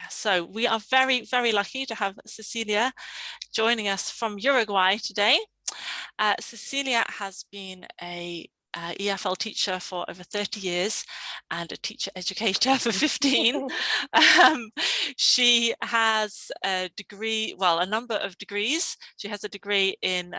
So we are very, very lucky to have Cecilia joining us from Uruguay today. Cecilia has been a EFL teacher for over 30 years and a teacher educator for 15. She has a degree, well, a number of degrees. She has a degree in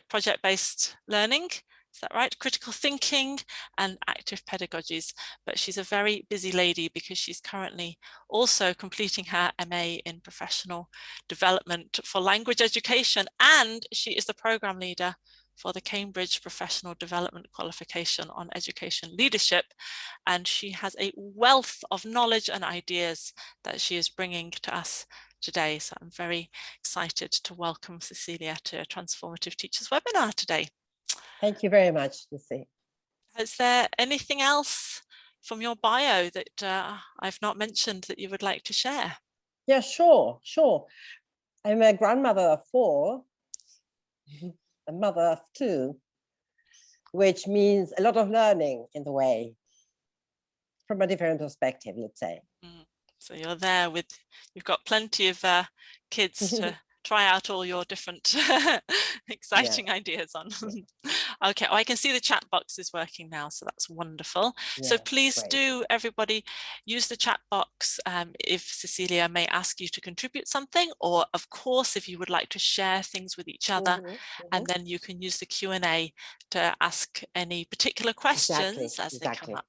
project-based learning. Is that right? Critical thinking and active pedagogies. But she's a very busy lady because she's currently also completing her MA in professional development for language education, and she is the program leader for the Cambridge Professional Development Qualification on Education Leadership. And she has a wealth of knowledge and ideas that she is bringing to us today. So I'm very excited to welcome Cecilia to a Transformative Teachers webinar today. Thank you very much, Lucy. Is there anything else from your bio that I've not mentioned that you would like to share? Yeah, sure. I'm a grandmother of 4, a mother of 2, which means a lot of learning in the way, from a different perspective, let's say. So you're there with, you've got plenty of kids to try out all your different exciting ideas on. Okay, I can see the chat box is working now, so that's wonderful. So please do, everybody, use the chat box if Cecilia may ask you to contribute something, or of course if you would like to share things with each other, and then you can use the Q&A to ask any particular questions as they come up.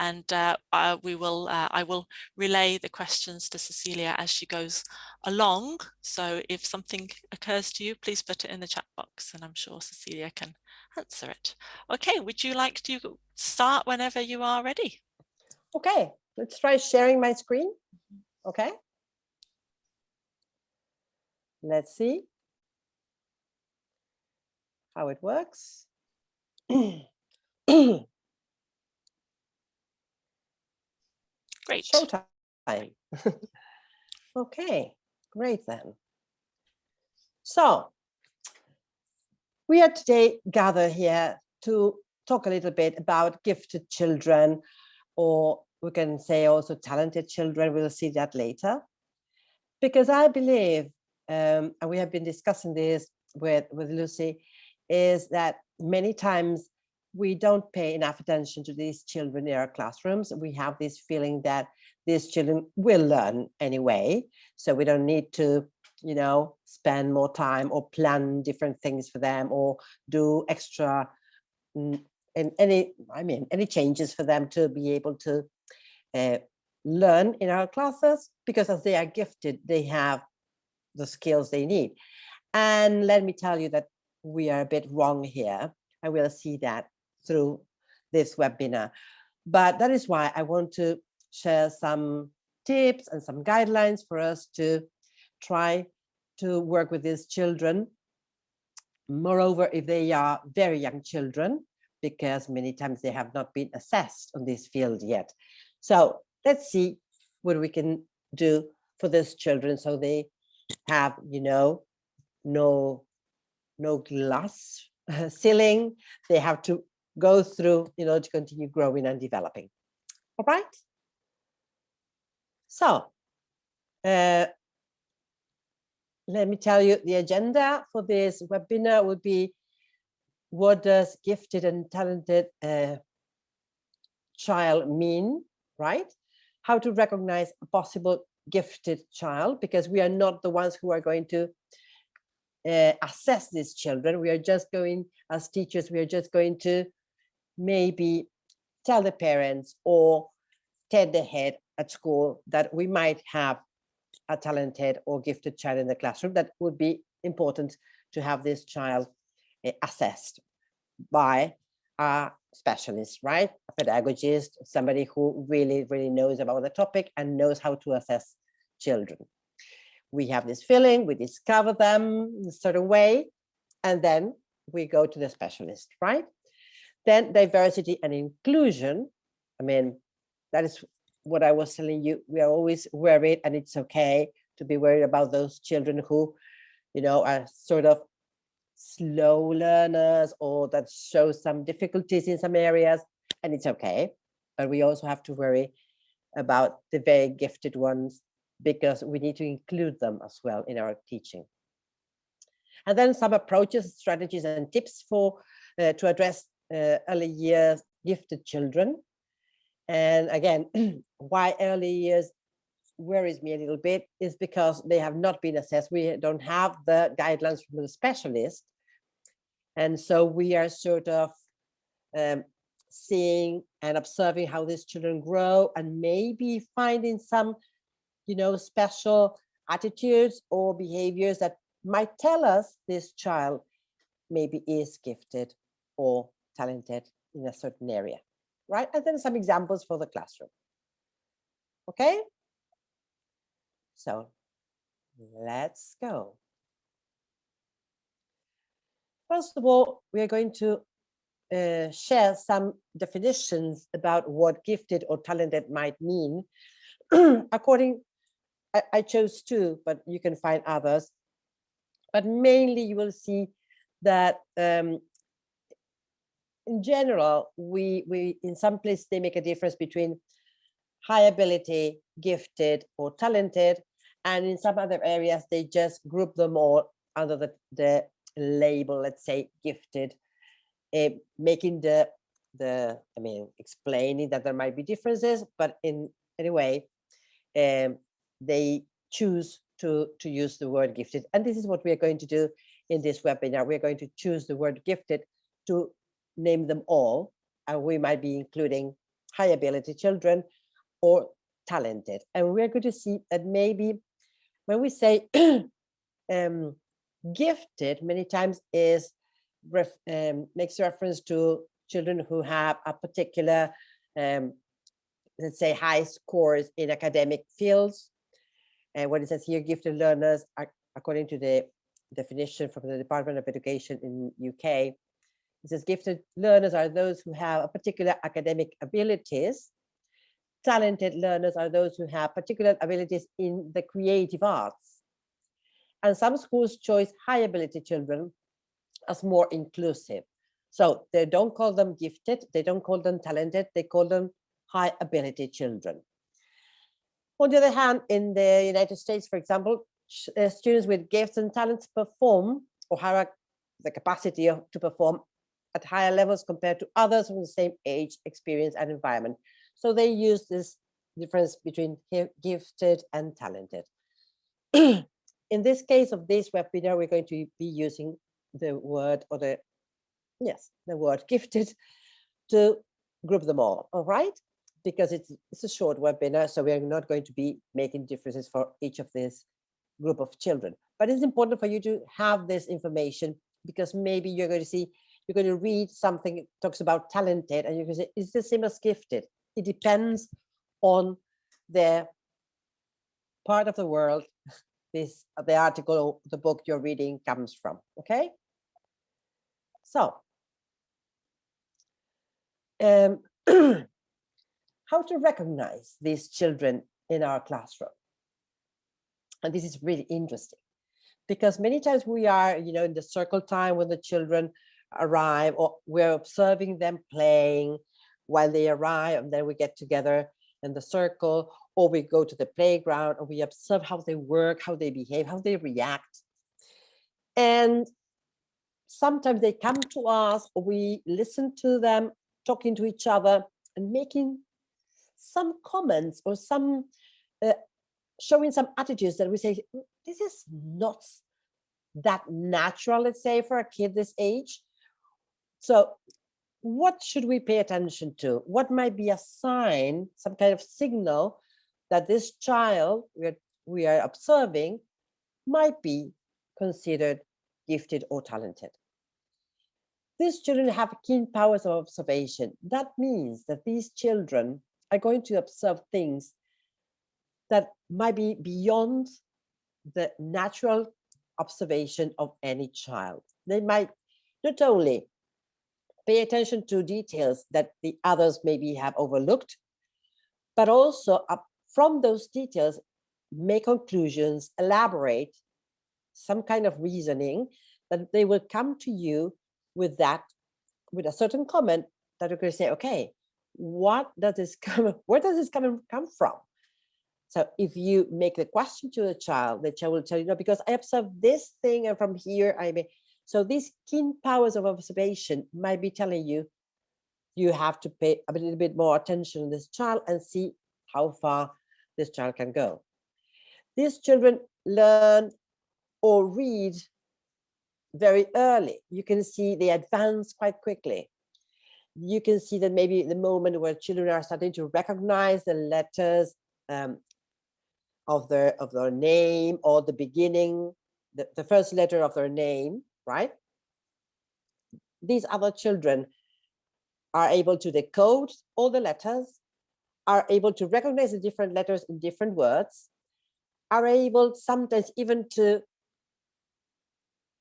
And I will relay the questions to Cecilia as she goes along. So if something occurs to you, please put it in the chat box and I'm sure Cecilia can answer it. Okay, would you like to start whenever you are ready? Okay, let's try sharing my screen. Okay. Let's see how it works. Great. Showtime. Okay, great then. So we are today gathered here to talk a little bit about gifted children, or we can say also talented children. We'll see that later. Because I believe, and we have been discussing this with Lucy, is that many times we don't pay enough attention to these children in our classrooms. We have this feeling that these children will learn anyway, so we don't need to, you know, spend more time or plan different things for them or do extra any changes for them to be able to learn in our classes, because as they are gifted, they have the skills they need. And let me tell you that we are a bit wrong here. I will see that through this webinar. But that is why I want to share some tips and some guidelines for us to try to work with these children. Moreover, if they are very young children, because many times they have not been assessed on this field yet. So let's see what we can do for these children so they have, you know, no glass ceiling. They have to go through, you know, to continue growing and developing. All right. So let me tell you, the agenda for this webinar would be, what does gifted and talented child mean, right? How to recognize a possible gifted child, because we are not the ones who are going to assess these children. We are just going, as teachers, we are just going to maybe tell the parents or tell the head at school that we might have a talented or gifted child in the classroom. That would be important to have this child assessed by a specialist, right? A pedagogist, somebody who really knows about the topic and knows how to assess children. We have this feeling, we discover them in a certain way, and then we go to the specialist, right? Then diversity and inclusion. I mean, that is what I was telling you. We are always worried, and it's okay to be worried about those children who, you know, are sort of slow learners or that show some difficulties in some areas, and it's okay. But we also have to worry about the very gifted ones because we need to include them as well in our teaching. And then some approaches, strategies, and tips for to address early years gifted children. And again, why early years worries me a little bit is because they have not been assessed. We don't have the guidelines from the specialist. And so we are sort of seeing and observing how these children grow, and maybe finding some, special attitudes or behaviors that might tell us this child maybe is gifted or talented in a certain area, right? And then some examples for the classroom. Okay, so let's go. First of all, we are going to share some definitions about what gifted or talented might mean. I chose two, but you can find others. But mainly you will see that in general, we in some places they make a difference between high ability, gifted, or talented, and in some other areas they just group them all under the label, let's say, gifted, making explaining that there might be differences, but anyway, they choose to use the word gifted. And this is what we are going to do in this webinar. We're going to choose the word gifted to name them all, and we might be including high ability children or talented. And we're going to see that maybe when we say gifted, many times makes reference to children who have a particular, let's say, high scores in academic fields. And what it says here, gifted learners, according to the definition from the Department of Education in UK, it says gifted learners are those who have a particular academic abilities. Talented learners are those who have particular abilities in the creative arts. And some schools choose high ability children as more inclusive. So they don't call them gifted, they don't call them talented, they call them high ability children. On the other hand, in the United States, for example, students with gifts and talents perform or have the capacity to perform at higher levels compared to others from the same age, experience, and environment. So they use this difference between gifted and talented. In this case of this webinar, we're going to be using the word the word gifted to group them all right? Because it's a short webinar, so we're not going to be making differences for each of this group of children. But it's important for you to have this information, because maybe you're going to read something that talks about talented, and you're going to say, is the same as gifted? It depends on the part of the world the article or the book you're reading comes from, okay? So, how to recognize these children in our classroom. And this is really interesting, because many times we are, in the circle time when the children arrive, or we're observing them playing while they arrive, and then we get together in the circle, or we go to the playground and we observe how they work, how they behave, how they react. And sometimes they come to us, or we listen to them talking to each other and making some comments or some showing some attitudes that we say, this is not that natural, let's say, for a kid this age. So what should we pay attention to? What might be a sign, some kind of signal that this child we are observing might be considered gifted or talented? These children have keen powers of observation. That means that these children are going to observe things that might be beyond the natural observation of any child. They might not only pay attention to details that the others maybe have overlooked, but also from those details, make conclusions, elaborate some kind of reasoning that they will come to you with a certain comment that you're going to say, okay, where does this come from? So if you make the question to the child will tell you, no, because I observed this thing, and from here I may. So these keen powers of observation might be telling you, you have to pay a little bit more attention to this child and see how far this child can go. These children learn or read very early. You can see they advance quite quickly. You can see that maybe the moment where children are starting to recognize the letters of their name, or the beginning, the first letter of their name, right? These other children are able to decode all the letters, are able to recognize the different letters in different words, are able sometimes even to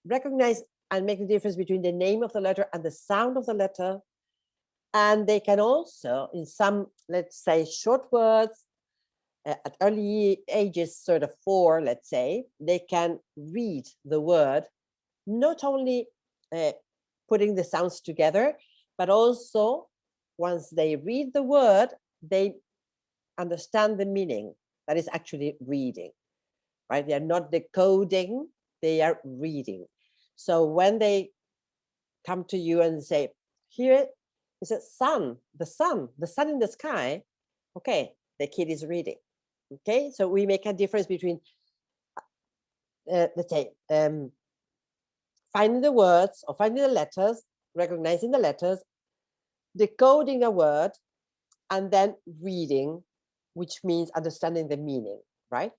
recognize and make the difference between the name of the letter and the sound of the letter. And they can also, in some, let's say, short words, at early ages, sort of 4, let's say, they can read the word, not only putting the sounds together, but also once they read the word, they understand the meaning. That is actually reading, right? They are not decoding, they are reading. So when they come to you and say, here is a sun, the sun in the sky, okay, the kid is reading. Okay, so we make a difference between, let's say, finding the words or finding the letters, recognizing the letters, decoding a word, and then reading, which means understanding the meaning, right?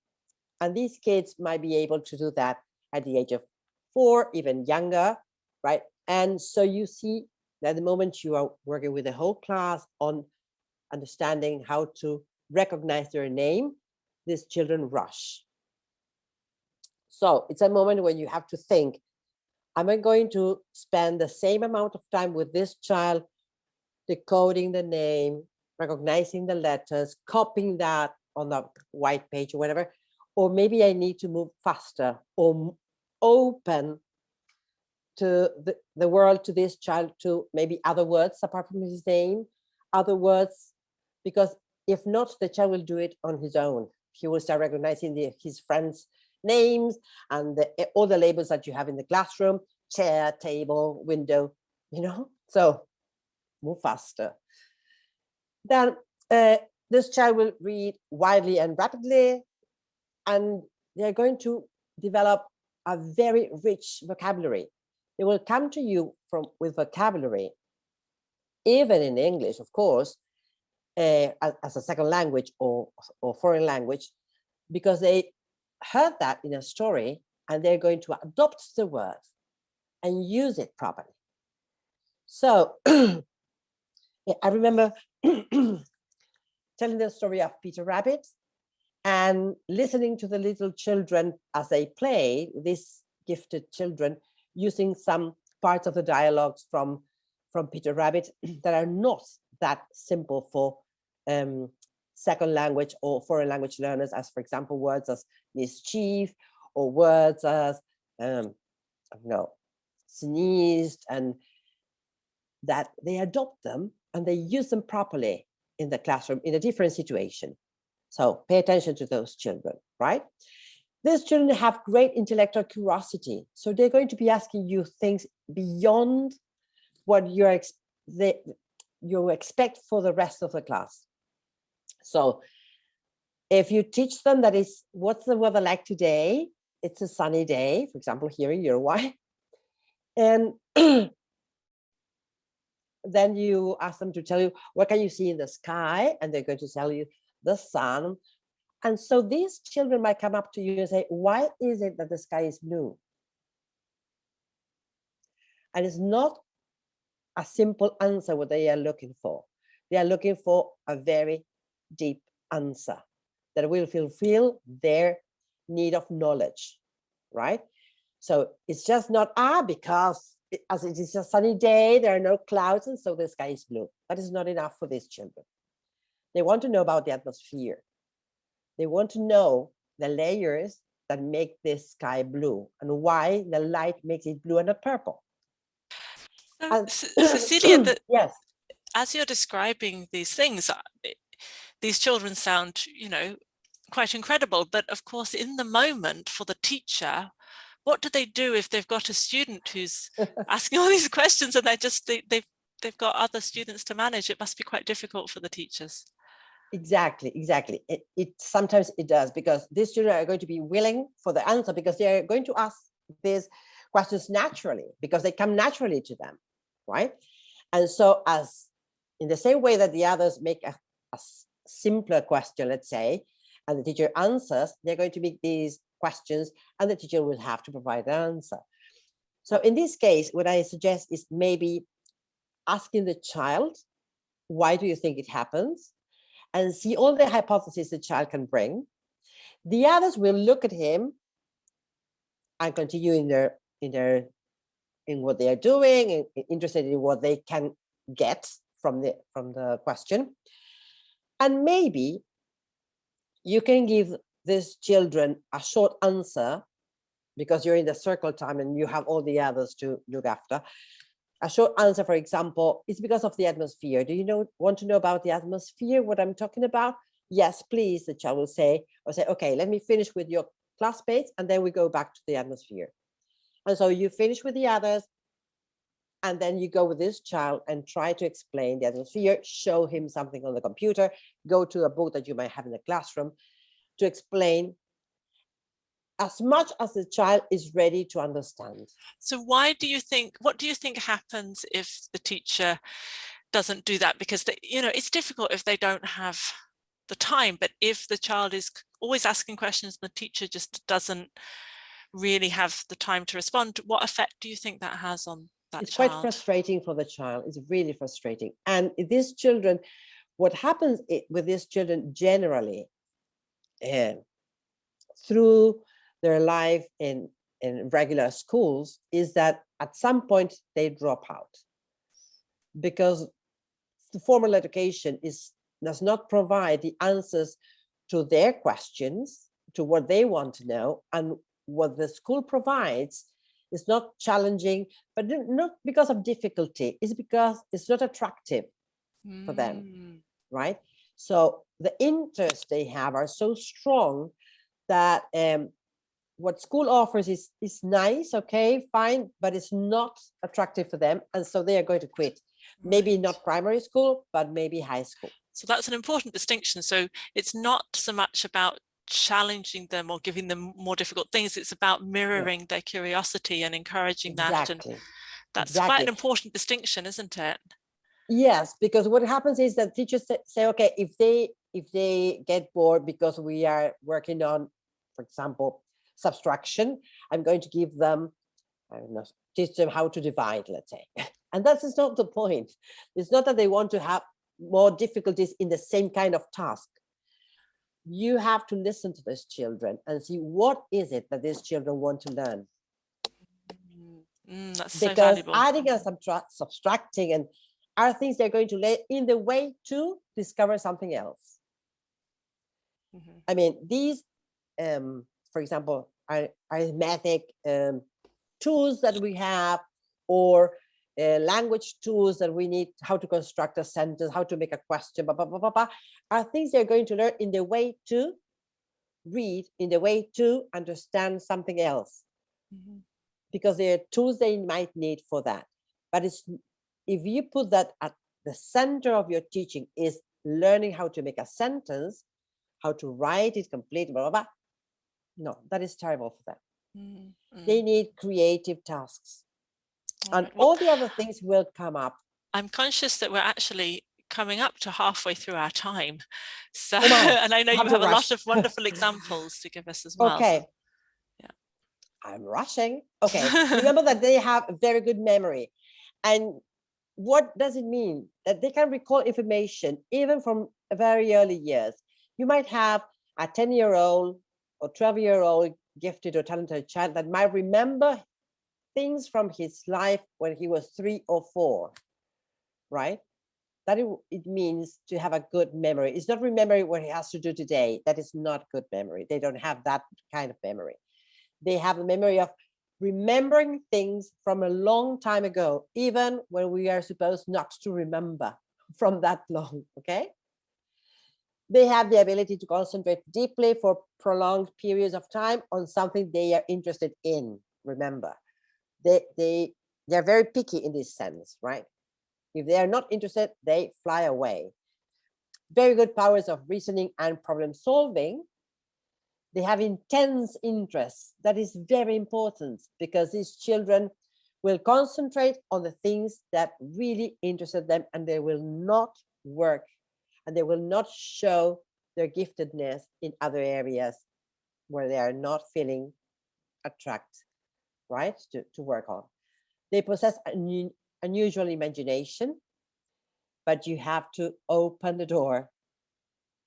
And these kids might be able to do that at the age of 4, even younger, right? And so you see that the moment you are working with the whole class on understanding how to recognize their name, these children rush. So it's a moment when you have to think, am I going to spend the same amount of time with this child decoding the name, recognizing the letters, copying that on the white page or whatever, or maybe I need to move faster or open to the world to this child, to maybe other words apart from his name, other words, because if not, the child will do it on his own. He will start recognizing his friends' names and all the labels that you have in the classroom, chair, table, window, so move faster. Then this child will read widely and rapidly, and they're going to develop a very rich vocabulary. They will come to you with vocabulary, even in English, of course, as a second language or foreign language, because they heard that in a story and they're going to adopt the word and use it properly. So I remember telling the story of Peter Rabbit and listening to the little children as they play, these gifted children, using some parts of the dialogues from Peter Rabbit that are not that simple for second language or foreign language learners, as for example, words as mischief or words as sneezed, and that they adopt them and they use them properly in the classroom in a different situation. So pay attention to those children, right? These children have great intellectual curiosity. So they're going to be asking you things beyond what you expect for the rest of the class. So if you teach them that is, what's the weather like today? It's a sunny day, for example, here in Uruguay. And then you ask them to tell you, what can you see in the sky? And they're going to tell you the sun. And so these children might come up to you and say, why is it that the sky is blue? And it's not a simple answer what they are looking for. They are looking for a very deep answer that will fulfill their need of knowledge, right? So it's just not, because as it is a sunny day, there are no clouds, and so the sky is blue. That is not enough for these children. They want to know about the atmosphere. They want to know the layers that make this sky blue and why the light makes it blue and not purple. Cecilia, yes, as you're describing these things, these children sound, quite incredible. But of course, in the moment for the teacher, what do they do if they've got a student who's asking all these questions and they've got other students to manage? It must be quite difficult for the teachers. Exactly. It sometimes it does, because these children are going to be willing for the answer, because they are going to ask these questions naturally, because they come naturally to them, right? And so, as in the same way that the others make a simpler question, let's say, and the teacher answers, they're going to make these questions and the teacher will have to provide an answer. So in this case, what I suggest is maybe asking the child, why do you think it happens? And see all the hypotheses the child can bring. The others will look at him and continue in what they are doing, and interested in what they can get from the question. And maybe you can give these children a short answer, because you're in the circle time and you have all the others to look after. A short answer, for example, is because of the atmosphere. Do you want to know about the atmosphere, what I'm talking about? Yes, please, the child will say, okay, let me finish with your classmates, and then we go back to the atmosphere. And so you finish with the others, and then you go with this child and try to explain the atmosphere, show him something on the computer, go to a book that you might have in the classroom to explain as much as the child is ready to understand. So what do you think happens if the teacher doesn't do that? Because it's difficult if they don't have the time, but if the child is always asking questions and the teacher just doesn't really have the time to respond, what effect do you think that has on that it's child? Quite frustrating for the child. It's really frustrating. And these children, what happens with these children generally through their life in regular schools is that at some point they drop out, because the formal education does not provide the answers to their questions, to what they want to know, and what the school provides is not challenging, but not because of difficulty, it's because it's not attractive for them, right? So the interests they have are so strong that what school offers is nice, okay, fine, but it's not attractive for them, and so they are going to quit. Maybe not primary school, but maybe high school. So that's an important distinction. So it's not so much about challenging them or giving them more difficult things, it's about mirroring their curiosity and encouraging that. And that's quite an important distinction, isn't it? Yes, because what happens is that teachers say, okay, if they get bored because we are working on, for example, subtraction, I'm going to give them, I don't know, teach them how to divide, let's say. And that is not the point. It's not that they want to have more difficulties in the same kind of task. You have to listen to these children and see what is it that these children want to learn. That's because so valuable. Adding and subtracting and are things they're going to lay in the way to discover something else. I mean, these, for example, arithmetic tools that we have, or language tools that we need, how to construct a sentence, how to make a question, blah, blah, blah, blah, blah, are things they're going to learn in the way to read, in the way to understand something else. Because there are tools they might need for that. But if you put that at the center of your teaching is learning how to make a sentence, how to write it complete, blah, blah, blah. No, that is terrible for them. They need creative tasks. And all the other things will come up. I'm conscious that we're actually coming up to halfway through our time. So, and I know you have a lot of wonderful examples to give us as well. Okay. So, yeah. I'm rushing. Okay. Remember that they have a very good memory. And what does it mean? That they can recall information even from very early years. You might have a 10-year-old or 12-year-old gifted or talented child that might remember things from his life when he was 3 or 4, right? That it means to have a good memory. It's not remembering what he has to do today. That is not good memory. They don't have that kind of memory. They have a memory of remembering things from a long time ago, even when we are supposed not to remember from that long, okay? They have the ability to concentrate deeply for prolonged periods of time on something they are interested in. Remember, they're very picky in this sense, right? If they are not interested, they fly away. Very good powers of reasoning and problem solving. They have intense interests. That is very important because these children will concentrate on the things that really interested them, and they will not work and they will not show their giftedness in other areas where they are not feeling attracted, right, to work on. They possess an unusual imagination, but you have to open the door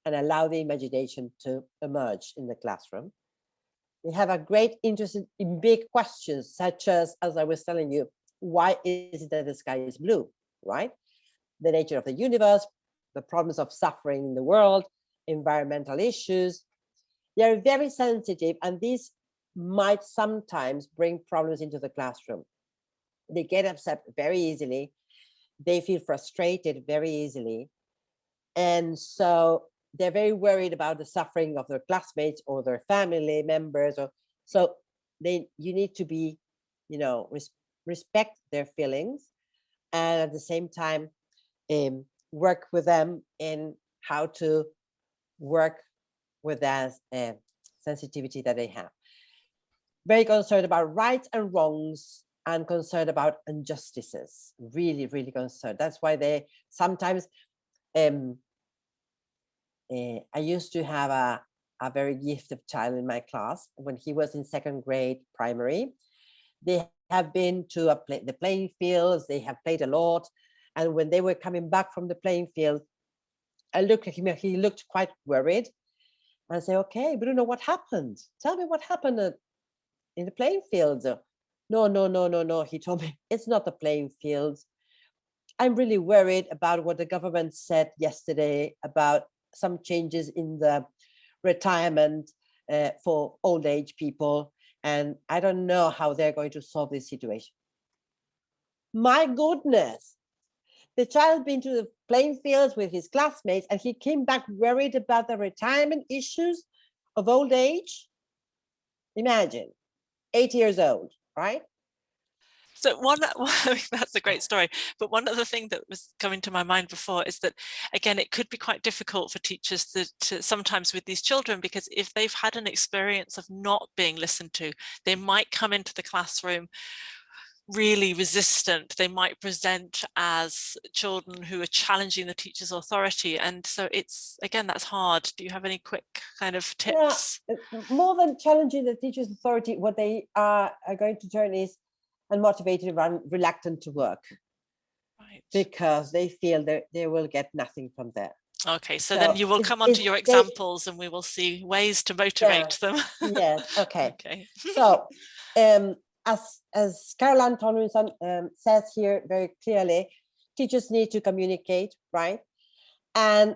and allow the imagination to emerge in the classroom. They have a great interest in big questions, such as I was telling you, why is it that the sky is blue, right? The nature of the universe, the problems of suffering in the world, environmental issues. They are very sensitive, and these might sometimes bring problems into the classroom. They get upset very easily. They feel frustrated very easily. And so they're very worried about the suffering of their classmates or their family members. So you need to be, respect their feelings, and at the same time, work with them in how to work with that sensitivity that they have. Very concerned about rights and wrongs and concerned about injustices. Really, really concerned. That's why they sometimes, I used to have a very gifted child in my class when he was in second grade primary. They have been to the playing fields, they have played a lot. And when they were coming back from the playing field, I looked at him and he looked quite worried. And I said, okay, Bruno, what happened? Tell me what happened in the playing fields. No. He told me, it's not the playing fields. I'm really worried about what the government said yesterday about some changes in the retirement for old age people. And I don't know how they're going to solve this situation. My goodness. The child been to the playing fields with his classmates and he came back worried about the retirement issues of old age. Imagine, 8 years old, right? So that's a great story. But one other thing that was coming to my mind before is that, again, it could be quite difficult for teachers to sometimes with these children, because if they've had an experience of not being listened to, they might come into the classroom really resistant. They might present as children who are challenging the teacher's authority. And so it's, again, that's hard. Do you have any quick kind of tips? Yeah, more than challenging the teacher's authority, what they are going to turn is unmotivated and reluctant to work. Right. Because they feel that they will get nothing from there. Okay, so then you will come on to your examples and we will see ways to motivate them. Yes, okay. Okay. So, as Caroline Tomlinson says here very clearly, teachers need to communicate, right? And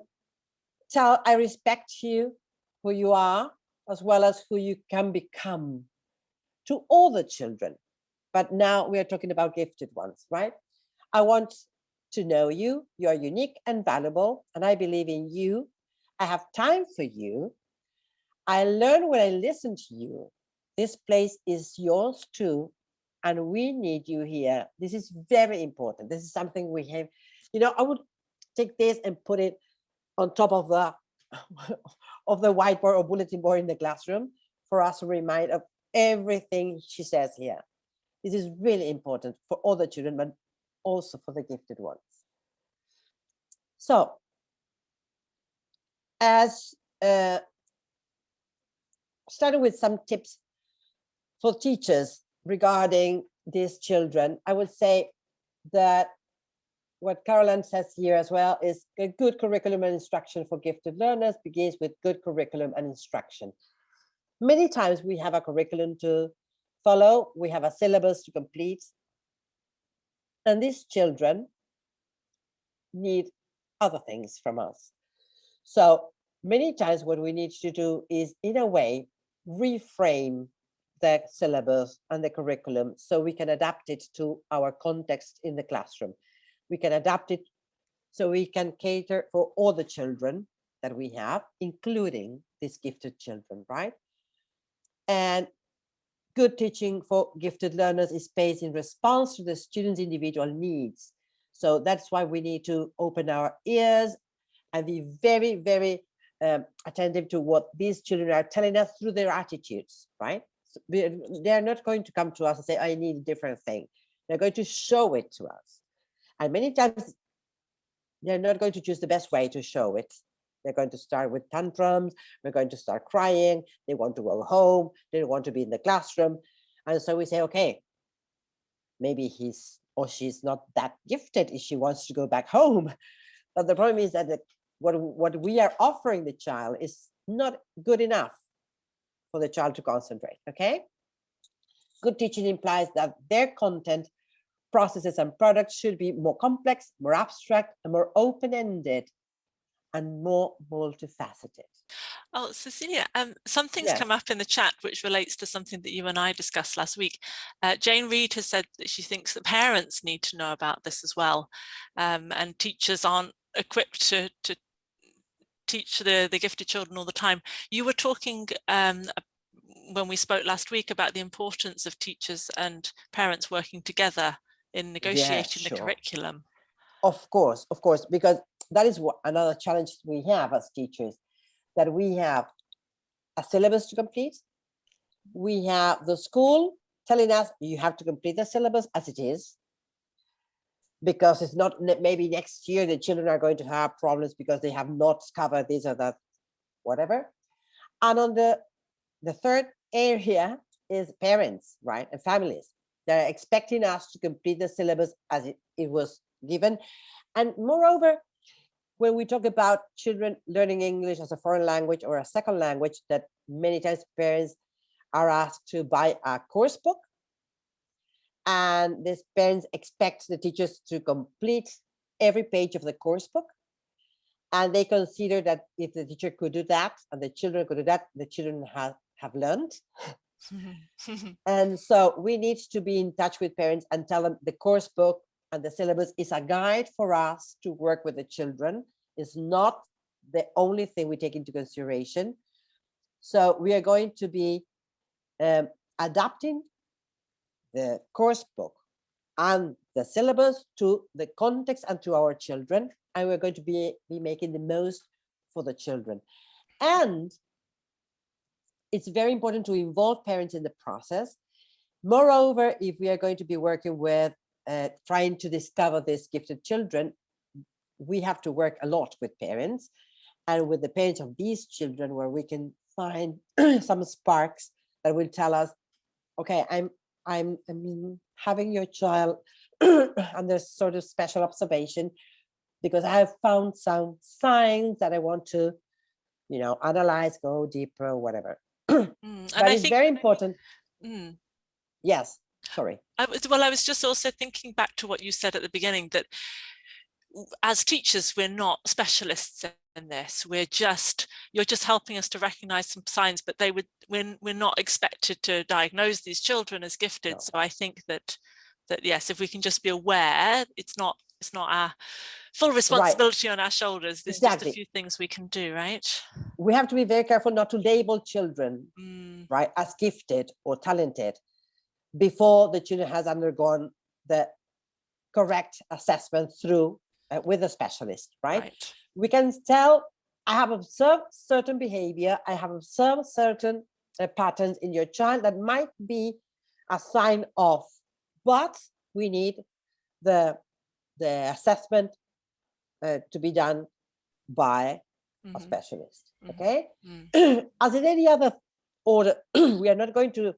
tell, I respect you, who you are, as well as who you can become, to all the children. But now we are talking about gifted ones, right? I want to know you. You are unique and valuable, and I believe in you. I have time for you. I learn when I listen to you. This place is yours too, and we need you here. This is very important. This is something we have. I would take this and put it on top of the whiteboard or bulletin board in the classroom for us to remind of everything she says here. This is really important for all the children, but also for the gifted ones. So, as starting with some tips for teachers regarding these children, I would say that what Caroline says here as well is a good curriculum and instruction for gifted learners begins with good curriculum and instruction. Many times we have a curriculum to follow, we have a syllabus to complete, and these children need other things from us. So many times what we need to do is, in a way, reframe the syllabus and the curriculum so we can adapt it to our context in the classroom. We can adapt it so we can cater for all the children that we have, including these gifted children, right? And good teaching for gifted learners is based in response to the student's individual needs. So that's why we need to open our ears and be very, very attentive to what these children are telling us through their attitudes, right? So they're not going to come to us and say, I need a different thing. They're going to show it to us. And many times, they're not going to choose the best way to show it. They're going to start with tantrums. They're going to start crying. They want to go home. They don't want to be in the classroom. And so we say, okay, maybe he's or she's not that gifted if she wants to go back home. But the problem is that what we are offering the child is not good enough for the child to concentrate, okay? Good teaching implies that their content, processes, and products should be more complex, more abstract, and more open-ended, and more multifaceted. Oh, Cecilia, something's Yes. come up in the chat which relates to something that you and I discussed last week. Jane Reed has said that she thinks that parents need to know about this as well, and teachers aren't equipped to teach the gifted children all the time. You were talking when we spoke last week about the importance of teachers and parents working together in negotiating the curriculum. Of course, because that is what another challenge we have as teachers, that we have a syllabus to complete. We have the school telling us you have to complete the syllabus as it is, because it's not, maybe next year the children are going to have problems because they have not covered this or that, whatever. And on the third area is parents, right, and families. They're expecting us to complete the syllabus as it was given. And moreover, when we talk about children learning English as a foreign language or a second language, that many times parents are asked to buy a course book, and these parents expect the teachers to complete every page of the course book, and they consider that if the teacher could do that and the children could do that, the children have learned. And so we need to be in touch with parents and tell them the course book and the syllabus is a guide for us to work with the children. It's not the only thing we take into consideration. So we are going to be adapting the course book and the syllabus to the context and to our children, and we're going to be making the most for the children. And it's very important to involve parents in the process. Moreover, if we are going to be working with trying to discover these gifted children, we have to work a lot with parents and with the parents of these children, where we can find some sparks that will tell us, okay, I'm having your child under sort of special observation because I have found some signs that I want to, analyze, go deeper, whatever. But it's very important. Yes, sorry. I was just also thinking back to what you said at the beginning, that as teachers, we're not specialists in this. You're just helping us to recognize some signs, but we're not expected to diagnose these children as gifted. No. So I think that yes, if we can just be aware, it's not our full responsibility on our shoulders. There's just a few things we can do, right? We have to be very careful not to label children, right, as gifted or talented before the children has undergone the correct assessment through with a specialist, right? We can tell, I have observed certain behavior, I have observed certain patterns in your child that might be a sign of, but we need the assessment to be done by a specialist, okay? As in any other order, we are not going to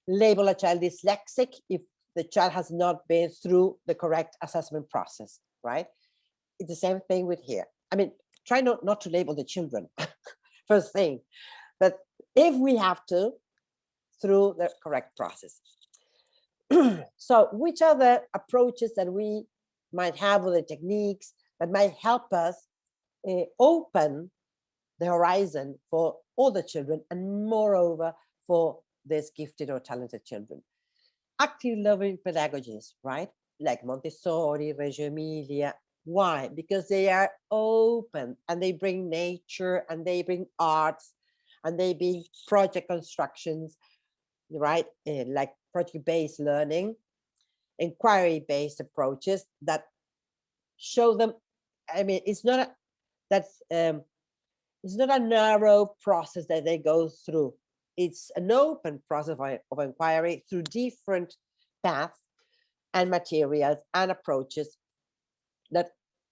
label a child dyslexic if the child has not been through the correct assessment process, right? It's the same thing with here. I mean, try not to label the children, first thing, but if we have to, through the correct process. So which are the approaches that we might have, with the techniques that might help us open the horizon for all the children, and moreover for these gifted or talented children? Active learning pedagogies, right? Like Montessori, Reggio Emilia, Why? Because they are open and they bring nature and they bring arts and they bring project constructions, right? Like project-based learning, inquiry-based approaches that show them. I mean, it's not it's not a narrow process that they go through. It's an open process of inquiry through different paths and materials and approaches that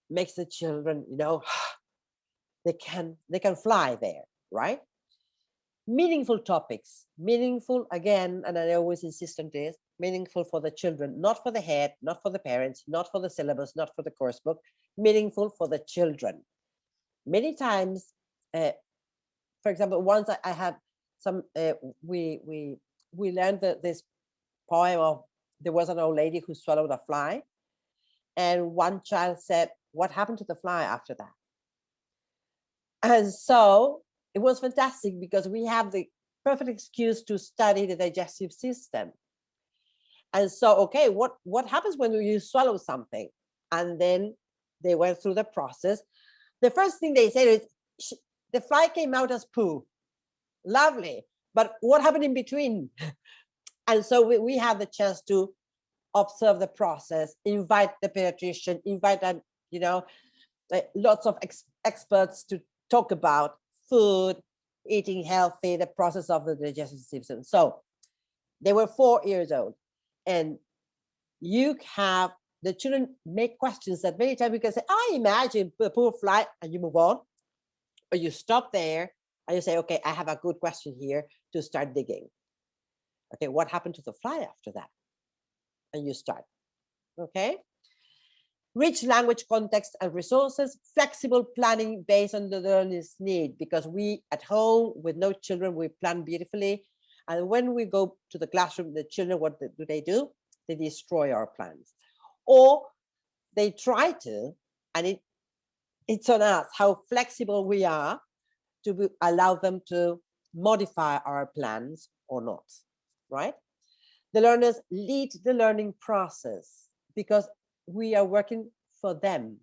makes the children, you know, they can fly there, right? Meaningful topics, meaningful again, and I always insist on this, meaningful for the children, not for the head, not for the parents, not for the syllabus, not for the course book, meaningful for the children. Many times, for example, once I had some, we learned that this poem of, there was an old lady who swallowed a fly, and one child said, what happened to the fly after that? And so it was fantastic because we have the perfect excuse to study the digestive system. And so, okay, what happens when you swallow something? And then they went through the process. The first thing they said is, the fly came out as poo. Lovely. But what happened in between? And so we have the chance to observe the process, invite the pediatrician, invite, you know, lots of experts to talk about food, eating healthy, the process of the digestive system. So they were 4 years old, and you have the children make questions that many times you can say, I imagine a poor fly, and you move on, or you stop there and you say, okay, I have a good question here to start digging. Okay, what happened to the fly after that? And you start, okay? Rich language context and resources, flexible planning based on the learner's need, because we at home with no children, we plan beautifully. And when we go to the classroom, the children, what do? They destroy our plans. Or they try to, and it's on us how flexible we are to allow them to modify our plans or not, right? The learners lead the learning process because we are working for them.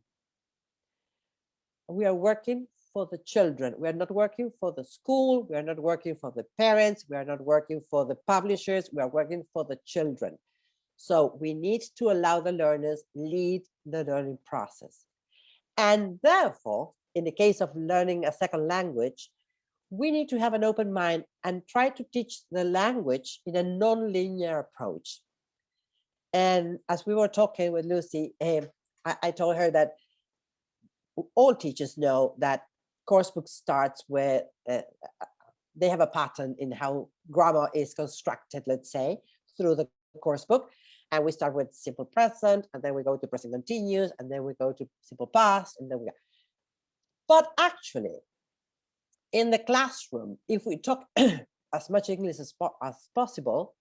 We are working for the children. We are not working for the school. We are not working for the parents. We are not working for the publishers. We are working for the children. So we need to allow the learners lead the learning process. And therefore, in the case of learning a second language, we need to have an open mind and try to teach the language in a non-linear approach. And as we were talking with Lucy, I told her that all teachers know that course book starts with, they have a pattern in how grammar is constructed, let's say, through the course book. And we start with simple present, and then we go to present continuous, and then we go to simple past, and then we go. But actually, in the classroom, if we talk as much English as possible,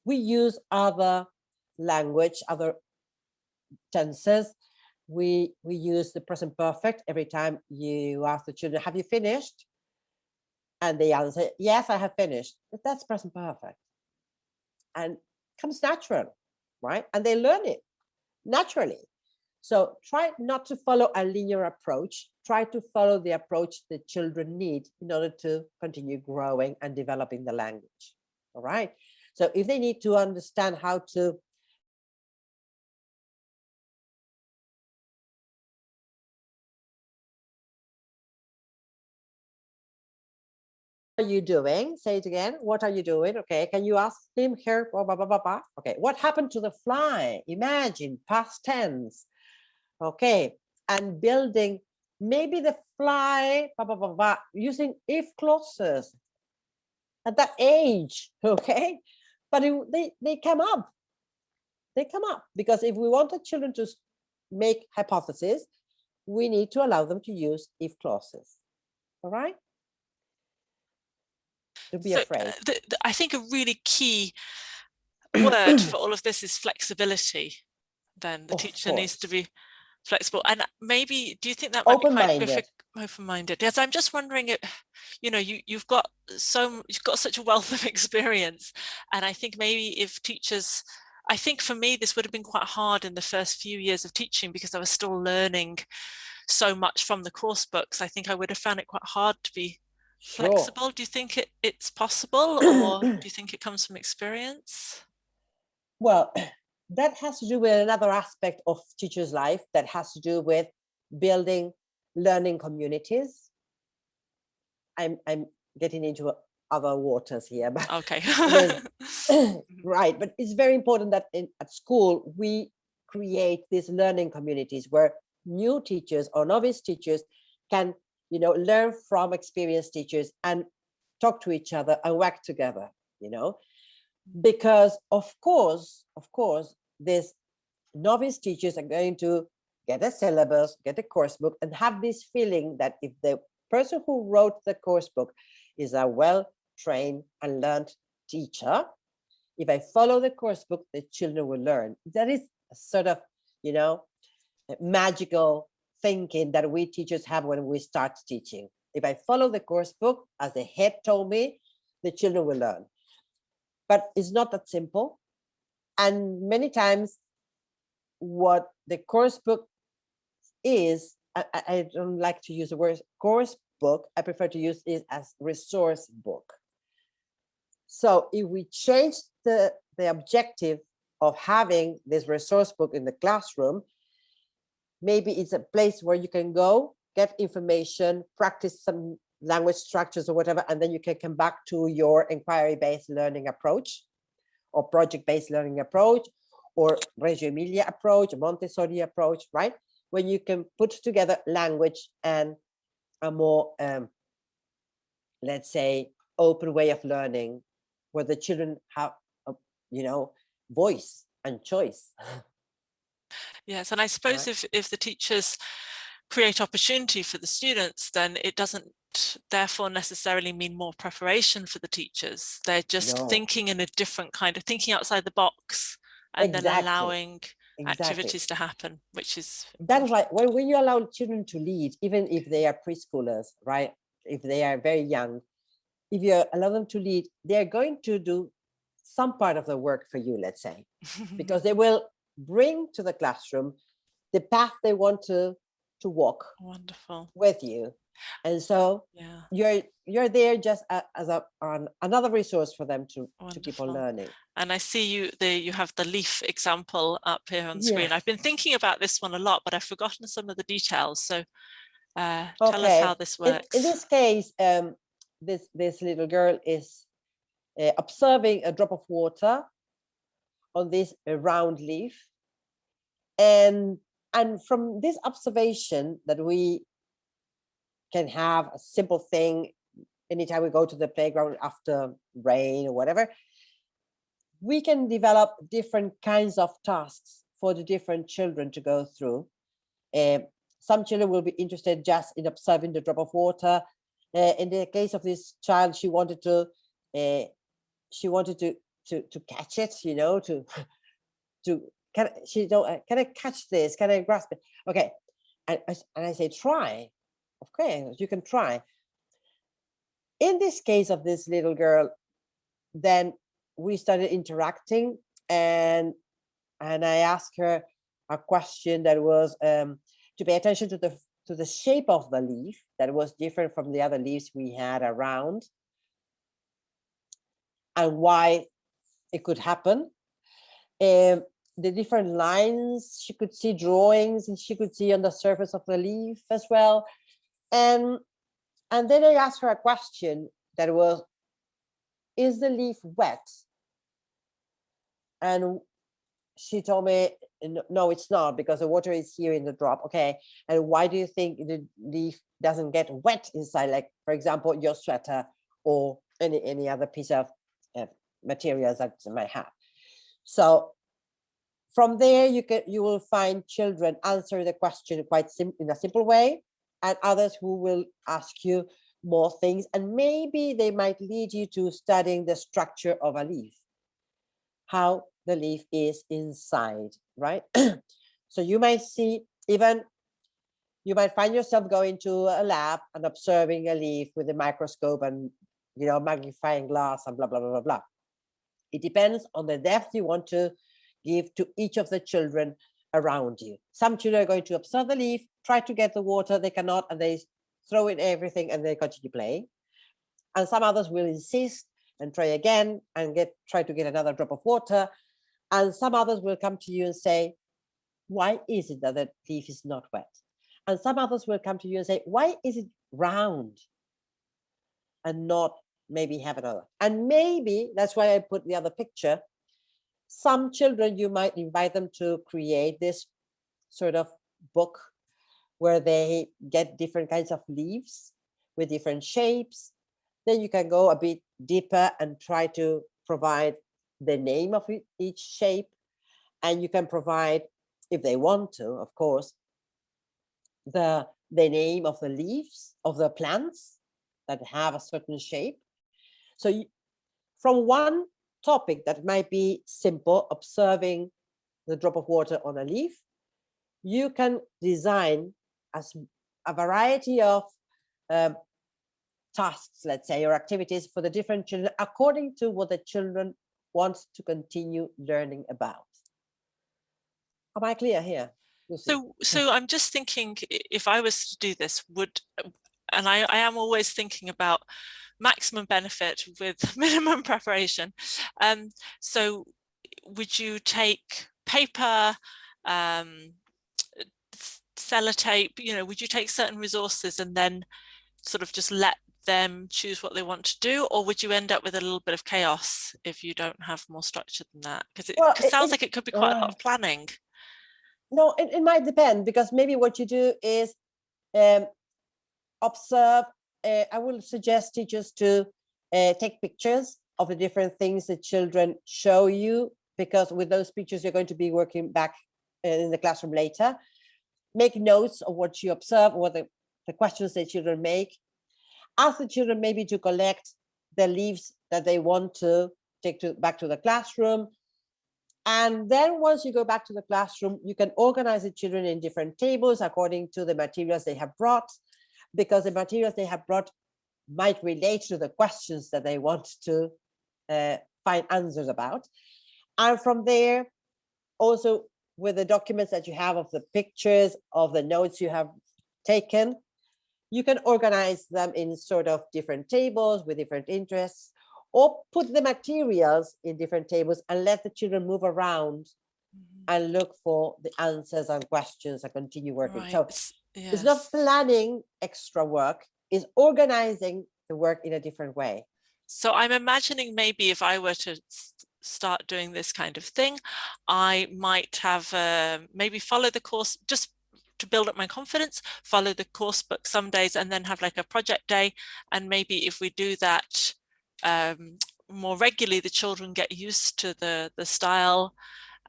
we use other language, other tenses. We use the present perfect every time you ask the children, have you finished? And they answer, yes, I have finished. But that's present perfect. And comes natural, right? And they learn it naturally. So try not to follow a linear approach. Try to follow the approach the children need in order to continue growing and developing the language. All right. So if they need to understand how to are you doing? Say it again. What are you doing? Okay. Can you ask him, her, blah, blah, blah, blah, blah. Okay. What happened to the fly? Imagine past tense. Okay. And building maybe the fly, blah, blah, blah, blah, using if clauses at that age. Okay. But they come up. They come up because if we want the children to make hypotheses, we need to allow them to use if clauses. All right. To be afraid. I think a really key word for all of this is flexibility. Then the teacher needs to be flexible, and maybe do you think that might be quite open-minded? Yes, I'm just wondering, you know, you've got such a wealth of experience, and I think maybe if teachers I think for me, this would have been quite hard in the first few years of teaching because I was still learning so much from the course books. I think I would have found it quite hard to be flexible. Do you think it's possible, or do you think it comes from experience? Well, that has to do with another aspect of teachers' life that has to do with building learning communities. I'm getting into other waters here, but okay. Right, but it's very important that at school we create these learning communities where new teachers or novice teachers can, you know, learn from experienced teachers and talk to each other and work together, you know, because of course these novice teachers are going to get a syllabus, get a course book, and have this feeling that if the person who wrote the course book is a well-trained and learned teacher, if I follow the course book, the children will learn. That is a sort of, you know, magical thinking that we teachers have when we start teaching. If I follow the course book, as the head told me, the children will learn. But it's not that simple. And many times what the course book is, I don't like to use the word course book. I prefer to use it as resource book. So if we change the objective of having this resource book in the classroom, maybe it's a place where you can go, get information, practice some language structures or whatever, and then you can come back to your inquiry-based learning approach or project-based learning approach or Reggio Emilia approach, Montessori approach, right? When you can put together language and a more, let's say, open way of learning where the children have, you know, voice and choice. Yes, and I suppose if the teachers create opportunity for the students, then it doesn't therefore necessarily mean more preparation for the teachers. They're just thinking in a different kind of thinking outside the box and then allowing activities to happen, which is that's right. When you allow children to lead, even if they are preschoolers, right? If they are very young, if you allow them to lead, they're going to do some part of the work for you, let's say, because they will bring to the classroom the path they want to walk with you. And so you're there just as another resource for them to keep on learning. And I see you have the leaf example up here on screen. I've been thinking about this one a lot, but I've forgotten some of the details. So tell us how this works. In this case, this little girl is observing a drop of water on this round leaf. And from this observation that we can have a simple thing anytime we go to the playground after rain or whatever, we can develop different kinds of tasks for the different children to go through. Some children will be interested just in observing the drop of water. In the case of this child, she wanted to catch it, you know, can I catch this? Can I grasp it? Okay, and I say try. Okay, you can try. In this case of this little girl, then we started interacting, and I asked her a question that was to pay attention to the shape of the leaf that was different from the other leaves we had around, and why it could happen. The different lines, she could see drawings, and she could see on the surface of the leaf as well. And then I asked her a question that was, is the leaf wet? And she told me, no, it's not, because the water is here in the drop. Okay, and why do you think the leaf doesn't get wet inside, like, for example, your sweater or any other piece of materials that you might have? So from there, you will find children answer the question quite in a simple way, and others who will ask you more things, and maybe they might lead you to studying the structure of a leaf, how the leaf is inside, right? So you might find yourself going to a lab and observing a leaf with a microscope and, you know, magnifying glass and blah, blah, blah, blah, blah. It depends on the depth you want to give to each of the children around you. Some children are going to observe the leaf, try to get the water, they cannot, and they throw in everything and they continue playing. And some others will insist and try again and try to get another drop of water. And some others will come to you and say, why is it that the leaf is not wet? And some others will come to you and say, why is it round and not maybe have another? And maybe that's why I put the other picture. Some children, you might invite them to create this sort of book where they get different kinds of leaves with different shapes. Then you can go a bit deeper and try to provide the name of each shape. And you can provide, if they want to, of course, the name of the leaves of the plants that have a certain shape. So from one topic that might be simple, observing the drop of water on a leaf, you can design a variety of tasks, let's say, or activities for the different children according to what the children want to continue learning about. Am I clear here, Lucy? So I'm just thinking, if I was to do this, and I am always thinking about maximum benefit with minimum preparation. So would you take paper, sellotape, would you take certain resources and then sort of just let them choose what they want to do, or would you end up with a little bit of chaos if you don't have more structure than that? Because it sounds like it could be quite a lot of planning. No, it might depend, because maybe what you do is observe. I will suggest teachers to take pictures of the different things that children show you, because with those pictures you're going to be working back in the classroom later. Make notes of what you observe, what the questions that children make. Ask the children maybe to collect the leaves that they want to take back to the classroom. And then once you go back to the classroom, you can organize the children in different tables according to the materials they have brought, because the materials they have brought might relate to the questions that they want to find answers about. And from there, also with the documents that you have of the pictures, of the notes you have taken, you can organize them in sort of different tables with different interests, or put the materials in different tables and let the children move around and look for the answers and questions and continue working. Right. So yes. It's not planning extra work, it's organizing the work in a different way. So I'm imagining maybe if I were to start doing this kind of thing, I might have maybe follow the course, just to build up my confidence, follow the course book some days, and then have like a project day. And maybe if we do that more regularly, the children get used to the style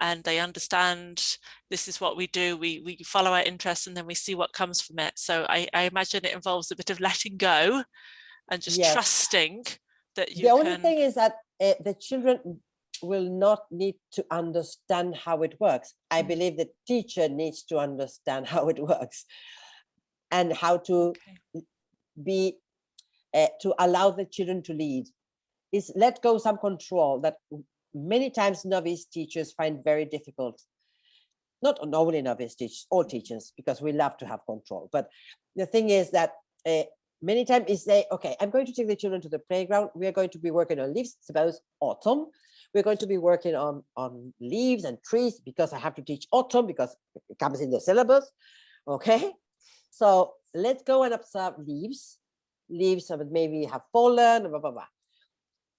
and they understand this is what we do. We follow our interests and then we see what comes from it. So I imagine it involves a bit of letting go and just trusting that you can. The only thing is that the children will not need to understand how it works. I believe the teacher needs to understand how it works and how to be, to allow the children to lead. Is let go some control that many times novice teachers find very difficult. Not only novice teachers, all teachers, because we love to have control. But the thing is that many times is say, okay, I'm going to take the children to the playground. We are going to be working on leaves, suppose autumn. We're going to be working on leaves and trees because I have to teach autumn because it comes in the syllabus. Okay, so let's go and observe leaves that maybe have fallen, blah, blah, blah.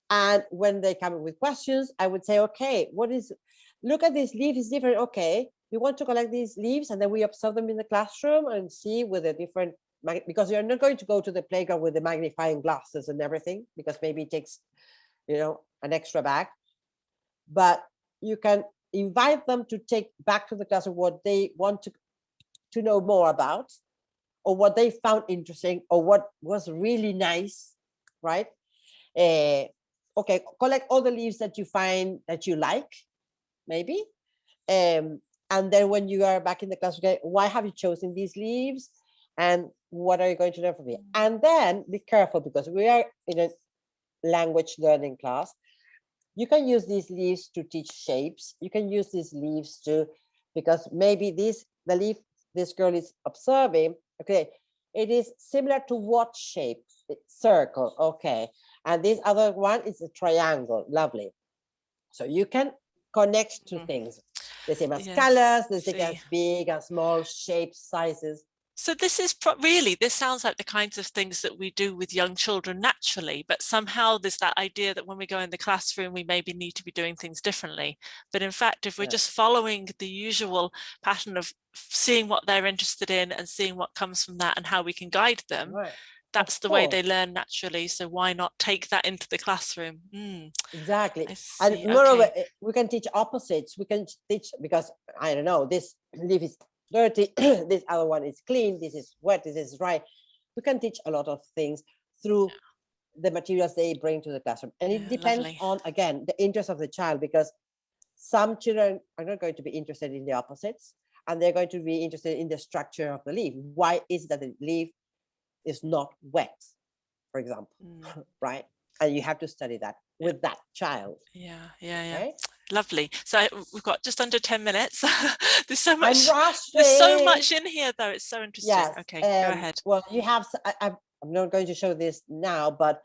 And when they come with questions, I would say, okay, look at this leaf is different. Okay, you want to collect these leaves, and then we observe them in the classroom and see with the different, because you're not going to go to the playground with the magnifying glasses and everything, because maybe it takes, an extra bag. But you can invite them to take back to the classroom what they want to know more about, or what they found interesting, or what was really nice, right? Okay, collect all the leaves that you find that you like, maybe. And then when you are back in the class, okay, why have you chosen these leaves? And what are you going to learn from me? And then be careful, because we are in a language learning class. You can use these leaves to teach shapes. You can use these leaves to, because maybe the leaf this girl is observing, okay, it is similar to what shape? Circle, okay. And this other one is a triangle, lovely. So you can connect to things, the same as colors, the same as big and small shapes, sizes. So this is really, this sounds like the kinds of things that we do with young children naturally, but somehow there's that idea that when we go in the classroom, we maybe need to be doing things differently. But in fact, if we're just following the usual pattern of seeing what they're interested in and seeing what comes from that and how we can guide them, that's the way they learn naturally. So why not take that into the classroom? Exactly. And moreover, we can teach opposites. We can teach, because I don't know, this leaf is dirty, this other one is clean, this is wet, this is dry. We can teach a lot of things through the materials they bring to the classroom. And it depends on, again, the interest of the child, because some children are not going to be interested in the opposites, and they're going to be interested in the structure of the leaf. Why is that the leaf is not wet, for example, right? And you have to study that with that child. Okay? Lovely. So we've got just under 10 minutes. There's so much. There's so much in here, though. It's so interesting. Yes. Okay, go ahead. Well, you have. I'm not going to show this now, but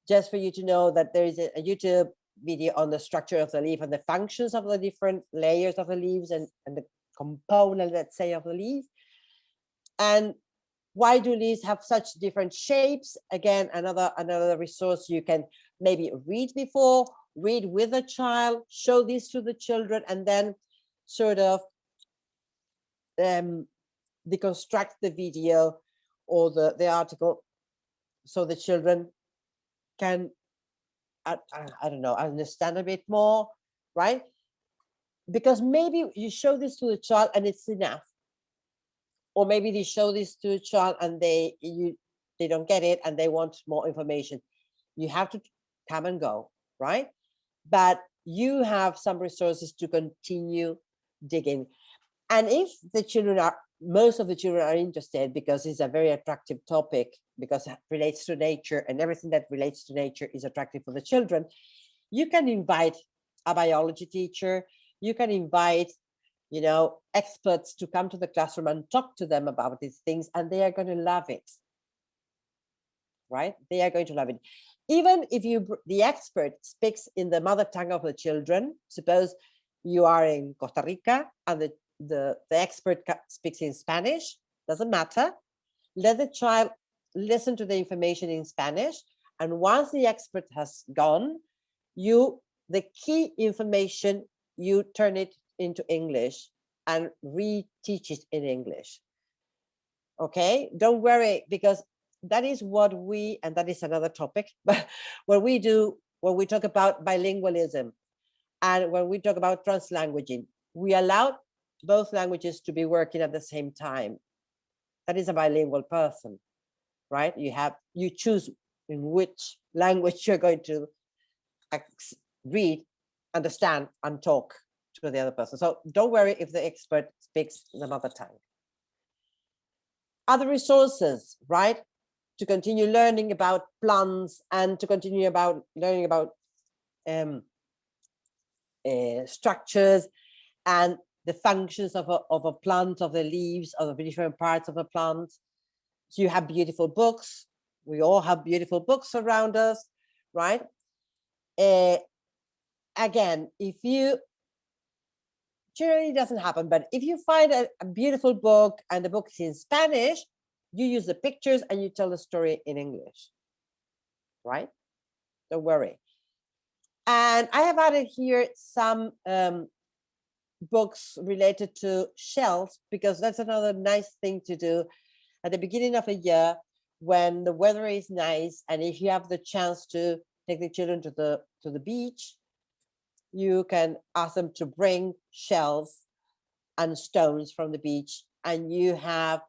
just for you to know that there is a YouTube video on the structure of the leaf and the functions of the different layers of the leaves and the component, let's say, of the leaf. And why do leaves have such different shapes? Again, another resource you can maybe read before, read with a child, show this to the children, and then sort of deconstruct the video or the article so the children can, I don't know, understand a bit more, right? Because maybe you show this to the child and it's enough. Or maybe they show this to a child and they don't get it and they want more information. You have to come and go, right? But you have some resources to continue digging. And if the children most of the children are interested, because it's a very attractive topic, because it relates to nature, and everything that relates to nature is attractive for the children, you can invite a biology teacher, you can invite, you know, experts to come to the classroom and talk to them about these things, and they are going to love it, right? They are going to love it. Even if the expert speaks in the mother tongue of the children, suppose you are in Costa Rica and the expert speaks in Spanish, doesn't matter. Let the child listen to the information in Spanish, and once the expert has gone, the key information, you turn it into English and reteach it in English. Okay, don't worry, because that is what and that is another topic, but when we talk about bilingualism and when we talk about translanguaging, we allow both languages to be working at the same time. That is a bilingual person, right? You choose in which language you're going to read, understand, and talk to the other person. So don't worry if the expert speaks the mother tongue. Other resources, right? To continue learning about plants and to continue learning about structures and the functions of a plant, of the leaves, of the different parts of a plant. So you have beautiful books. We all have beautiful books around us, right? Again, generally it doesn't happen, but if you find a beautiful book and the book is in Spanish, you use the pictures and you tell the story in English, right? Don't worry. And I have added here some books related to shells, because that's another nice thing to do at the beginning of a year when the weather is nice, and if you have the chance to take the children to the beach, you can ask them to bring shells and stones from the beach, and you have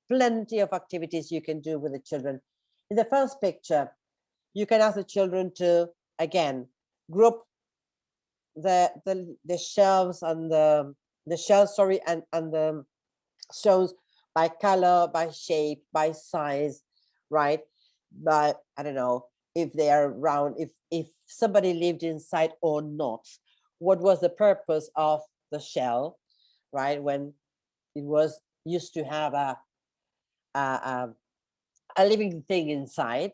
plenty of activities you can do with the children. In the first picture, you can ask the children to, again, group the shells and the shells, sorry, and the stones by color, by shape, by size, right? By, I don't know, if they are around, if somebody lived inside or not. What was the purpose of the shell, right? When it was used to have a living thing inside.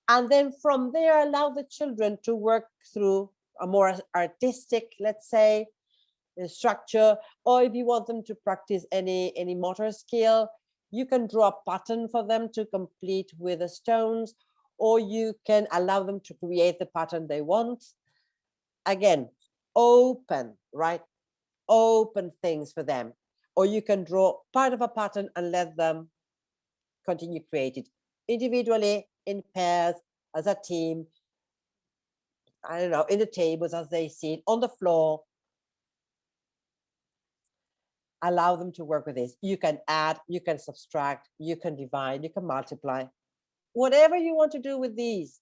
And then from there, allow the children to work through a more artistic, let's say, structure. Or if you want them to practice any motor skill, you can draw a pattern for them to complete with the stones, or you can allow them to create the pattern they want. Again, open, right? Open things for them. Or you can draw part of a pattern and let them continue create it individually, in pairs, as a team, I don't know, in the tables as they sit, on the floor. Allow them to work with this. You can add, you can subtract, you can divide, you can multiply. Whatever you want to do with these.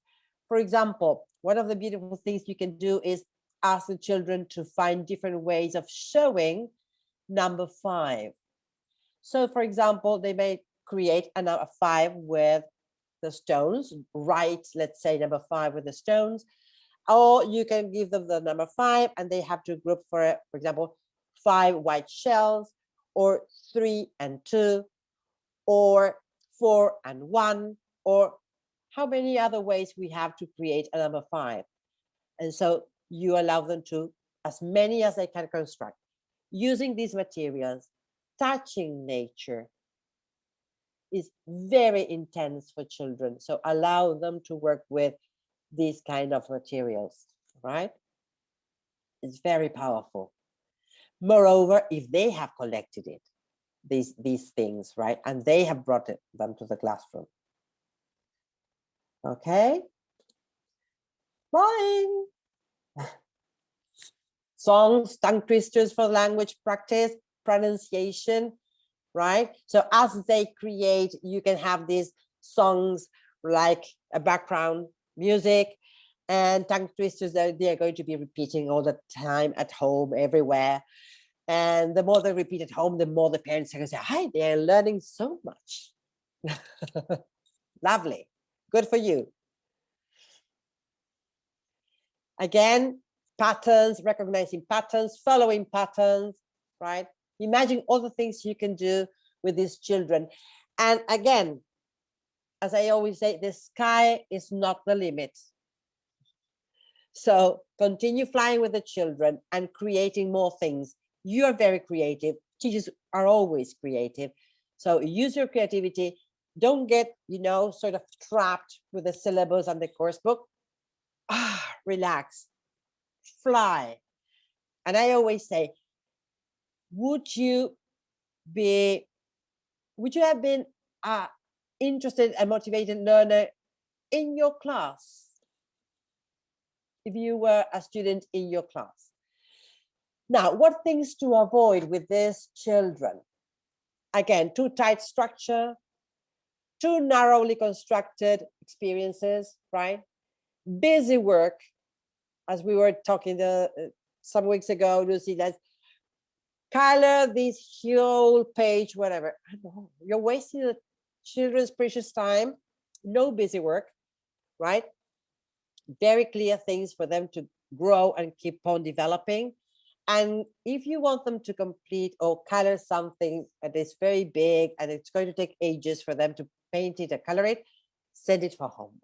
For example, one of the beautiful things you can do is ask the children to find different ways of showing number 5. So for example, they may create a number 5 with the stones, write, let's say, number 5 with the stones, or you can give them the number 5 and they have to group for example, 5 white shells, or 3 and 2, or 4 and 1, or how many other ways we have to create a number 5. And so you allow them to, as many as they can construct, using these materials. Touching nature is very intense for children. So allow them to work with these kind of materials, right? It's very powerful. Moreover, if they have collected it, these things, right? And they have brought them to the classroom. Okay? Fine. Songs, tongue twisters for language practice, pronunciation, right? So as they create, you can have these songs like a background music, and tongue twisters that they are going to be repeating all the time at home, everywhere. And the more they repeat at home, the more the parents are going to say, hi, they're learning so much. Lovely. Good for you. Again, patterns, recognizing patterns, following patterns, right? Imagine all the things you can do with these children. And again, as I always say, the sky is not the limit. So continue flying with the children and creating more things. You are very creative. Teachers are always creative. So use your creativity. Don't get, sort of trapped with the syllabus and the course book. Relax, fly. And I always say, would you have been an interested and motivated learner in your class? If you were a student in your class. Now, what things to avoid with these children? Again, too tight structure, too narrowly constructed experiences, right? Busy work, as we were talking some weeks ago, Lucy, that color this whole page, whatever. You're wasting the children's precious time. No busy work, right? Very clear things for them to grow and keep on developing. And if you want them to complete or color something that is very big and it's going to take ages for them to paint it or color it, send it for homework.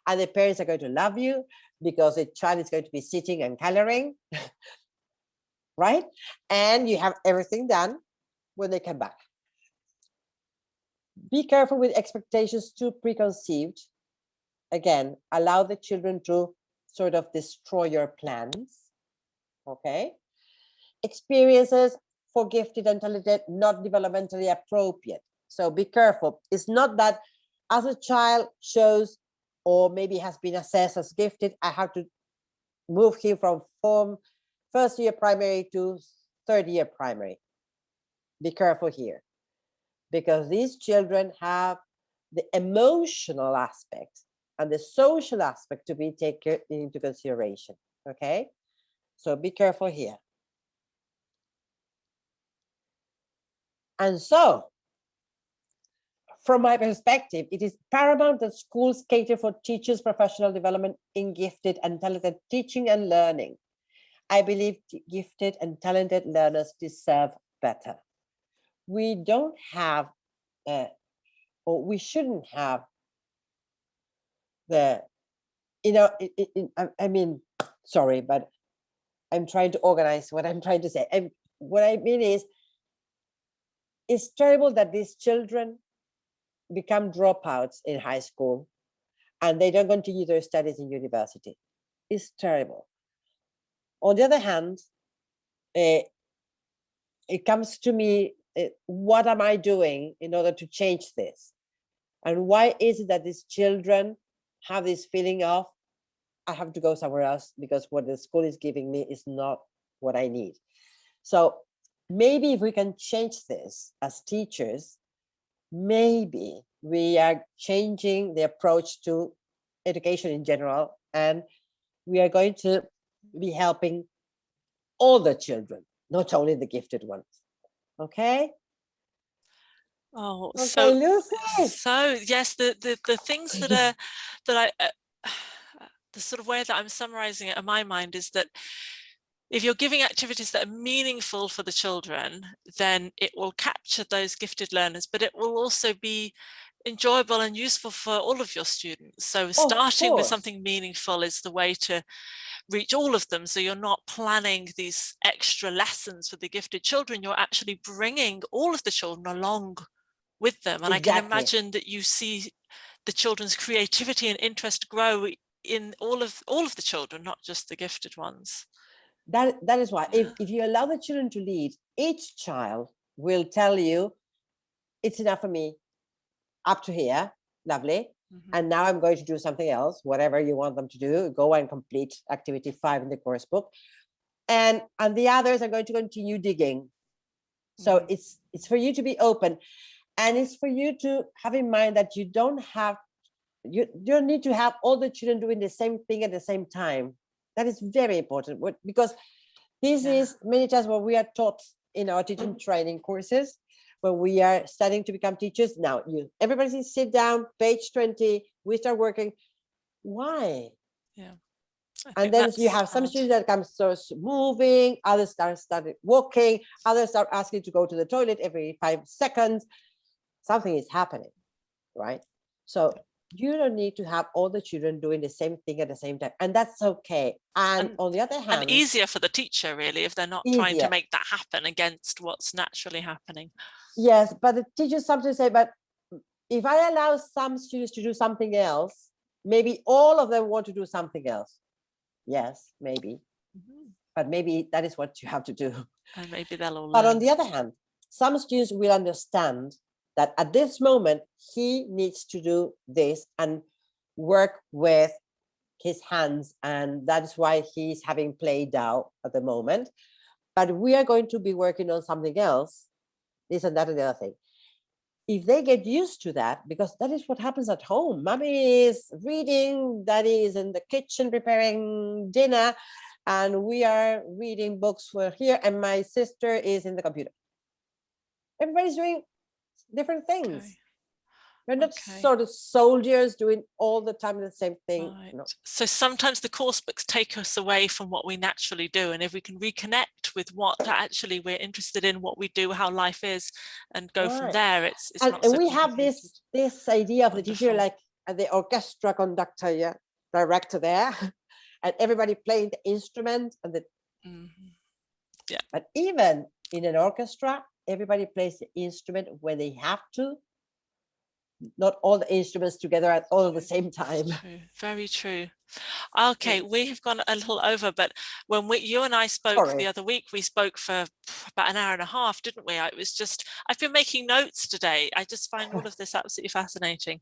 And the parents are going to love you because the child is going to be sitting and coloring, right? And you have everything done when they come back. Be careful with expectations too preconceived. Again, allow the children to sort of destroy your plans. Okay? Experiences for gifted and talented, not developmentally appropriate. So be careful. It's not that as a child shows or maybe has been assessed as gifted, I have to move him from first year primary to third year primary. Be careful here, because these children have the emotional aspect and the social aspect to be taken into consideration. Okay, so be careful here. And so from my perspective, it is paramount that schools cater for teachers' professional development in gifted and talented teaching and learning. I believe gifted and talented learners deserve better. We don't have, or we shouldn't have the, I mean, sorry, but I'm trying to organize what I'm trying to say. And what I mean is, it's terrible that these children become dropouts in high school and they don't continue their studies in university. It's terrible. On the other hand, it comes to me, what am I doing in order to change this? And why is it that these children have this feeling of, I have to go somewhere else because what the school is giving me is not what I need? So maybe if we can change this as teachers, maybe we are changing the approach to education in general, and we are going to be helping all the children, not only the gifted ones. Okay? Oh, okay, so Lucy. So yes, the things that are that I the sort of way that I'm summarizing it in my mind is that if you're giving activities that are meaningful for the children, then it will capture those gifted learners, but it will also be enjoyable and useful for all of your students. So starting with something meaningful is the way to reach all of them. So you're not planning these extra lessons for the gifted children, you're actually bringing all of the children along with them. And exactly. I can imagine that you see the children's creativity and interest grow in all of the children, not just the gifted ones. That is why, if you allow the children to lead, each child will tell you, it's enough for me, up to here, lovely. And now I'm going to do something else, whatever you want them to do, go and complete activity 5 in the course book. And the others are going to continue digging. So it's for you to be open. And it's for you to have in mind that you don't need to have all the children doing the same thing at the same time. That is very important, because this is many times what we are taught in our teaching training courses when we are studying to become teachers. Now, everybody sit down, page 20, we start working. Why? Yeah. And then you have some students that come start moving, others start walking, others start asking to go to the toilet every 5 seconds. Something is happening, right? So you don't need to have all the children doing the same thing at the same time, and that's okay. And on the other hand, and easier for the teacher, really, if they're not trying to make that happen against what's naturally happening. Yes, but the teachers sometimes say, but if I allow some students to do something else, maybe all of them want to do something else. Yes, maybe. But maybe that is what you have to do. And maybe they'll all learn. But on the other hand, some students will understand that at this moment, he needs to do this and work with his hands. And that's why he's having play down at the moment. But we are going to be working on something else, this and that and the other thing. If they get used to that, because that is what happens at home. Mommy is reading, daddy is in the kitchen preparing dinner, and we are reading books for here, and my sister is in the computer. Everybody's doing different things. Okay. We're not sort of soldiers doing all the time the same thing. Right. No. So sometimes the course books take us away from what we naturally do. And if we can reconnect with what actually we're interested in, what we do, how life is, and go from there, it's not so we have this idea of the teacher like the orchestra conductor, director there, and everybody playing the instrument. And But even in an orchestra, everybody plays the instrument when they have to. Not all the instruments together at all at the same time. True. Very true. Okay, we have gone a little over, but when you and I spoke the other week, we spoke for about an hour and a half, didn't we? It was just, I've been making notes today. I just find all of this absolutely fascinating.